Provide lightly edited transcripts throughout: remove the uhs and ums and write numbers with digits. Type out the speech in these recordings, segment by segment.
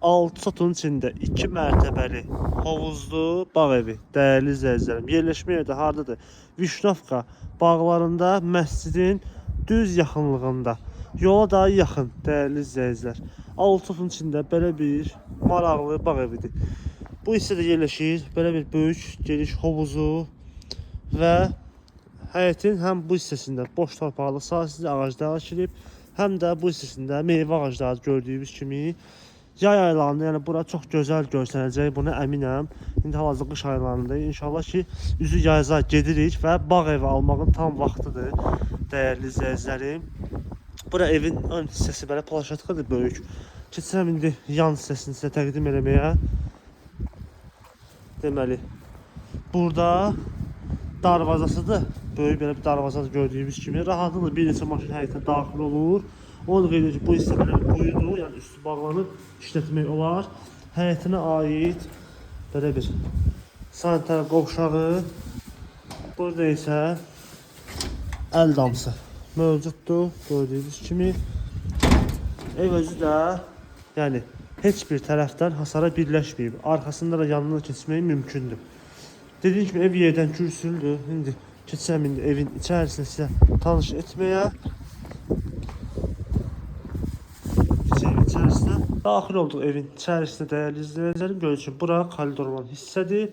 6 sotun içində 2 mərtəbəli hovuzlu bağ evi. Dəyərli izləyicilərim, yerləşmə yeri də hardadır? Vişnovka bağlarında, məscidin düz yaxınlığında. Yola daha yaxın, dəyərli izləyicilər. 6 sotun içində belə bir maraqlı bağ evidir. Bu hissədə yerləşir belə bir böyük, geniş hovuzu və həyətin həm bu hissəsində boş torpaqlıq sahəsində ağaclar əkilib, həm də bu hissəsində meyvə ağacları gördüyümüz kimi. Yay aylarında, yəni bura çox gözəl görsənəcək, buna əminəm. İndi hal-hazırda qış aylarındayıq. İnşallah ki, üzü yaza gedirik və bağ evi almağın tam vaxtıdır, dəyərli izləyicilərim. Bura evin ön hissəsi belə plaşatkadır, böyük. Keçirəm indi yan hissəsini sizə təqdim eləməyə. Deməli, burada darvazasıdır. Böyük belə bir darvazadır gördüyümüz kimi. Rahatlıqla bir neçə maşın həyətə daxil olur. Onu da qeyd edir ki, bu hissə belə quyudur, yəni üstü bağlanıb işlətmək olar. Həyətinə aid belə bir sanitar qovşağı. Burada isə əl damsı mövcuddur, gördüyünüz kimi. Ev özü də, yəni heç bir tərəfdən hasara birləşməyib. Arxasında da yanına keçmək mümkündür. Dediyim kimi ev yerdən kürsülüdür. İndi keçsəm indi evin içərisində sizə tanış etməyə. Daxil olduq evin içərisində, dəyərli izləyicilərim. Görürsünüz ki, bura koridor olan hissədir.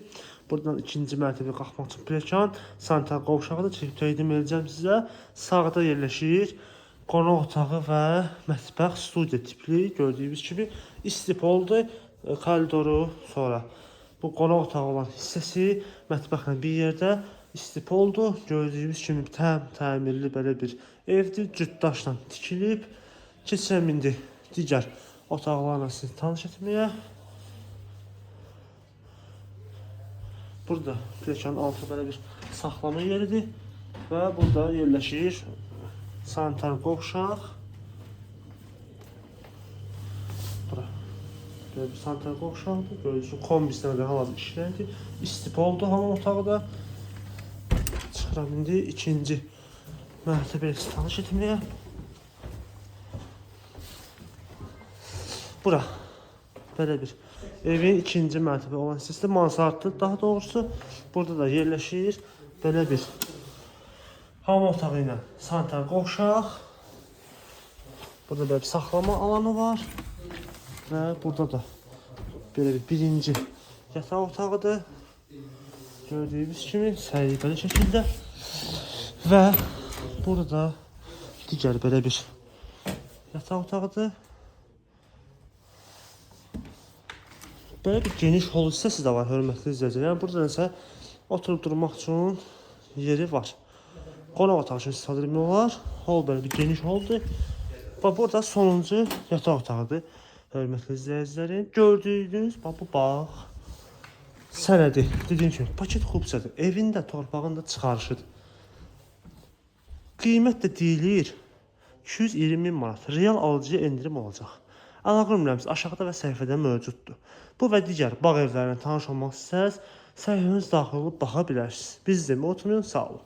Buradan ikinci mərtəbəyə qalxmaq üçün pləkan, sanitar qovşağıdır. Çəkib təqdim edəcəm sizə. Sağda yerləşir qonaq otağı və mətbəx studiya tipli. Gördüyünüz kimi istipoldur koridoru. Sonra bu qonaq otağı olan hissəsi mətbəxlə bir yerdə istipoldur. Gördüyünüz kimi təmirli belə bir evdir. Cütdaşla tikilib. Keçsəm indi digər otaqlarla sizi tanış etməyə. Burada pləkanın altı belə bir saxlama yeridir və burada yerləşir sanitar qovşaq. Bura belə bir sanitar qovşaqdır. Görürsünüz, kombisdən də hal-hazırda işləyir. İstipoldur hamam otağı da. Çıxıram indi ikinci mərtəbəyə sizi tanış etməyə. Bura belə bir evin ikinci mərtəbə olan hissəsində mansarddır. Daha doğrusu burada da yerləşir belə bir hamam otağı ilə sanitar qovşaq. Burada belə bir saxlama alanı var və burada da belə bir birinci yataq otağıdır. Gördüyünüz kimi səliqəli şəkildə və burada da digər belə bir yataq otağıdır. Böyle bir geniş hol hissəsi də var, hörmətli izləyicilər. Yəni burada isə oturub durmaq üçün yeri var. Qonaq otağı üçün istifadə etmək olar. Hol belə bir geniş holdur. Və burada sonuncu yataq otağıdır, hörmətli izləyicilərim. Gördüyünüz bu bağ sənədi, dediyim kimi paket xubçadır. Evin də torpağın da çıxarışıdır. Qiymət də deyilir 220.000 manat. Real alıcıya endirim olacaq. Əlaqə nömrəmiz aşağıda və səhifədə mövcuddur. Bu və digər bağ evlərinə tanış olmaq istərsəniz, səhifəmiz daxil olub baxa bilərsiniz. Bizi izləməyi unutmayın, sağ olun.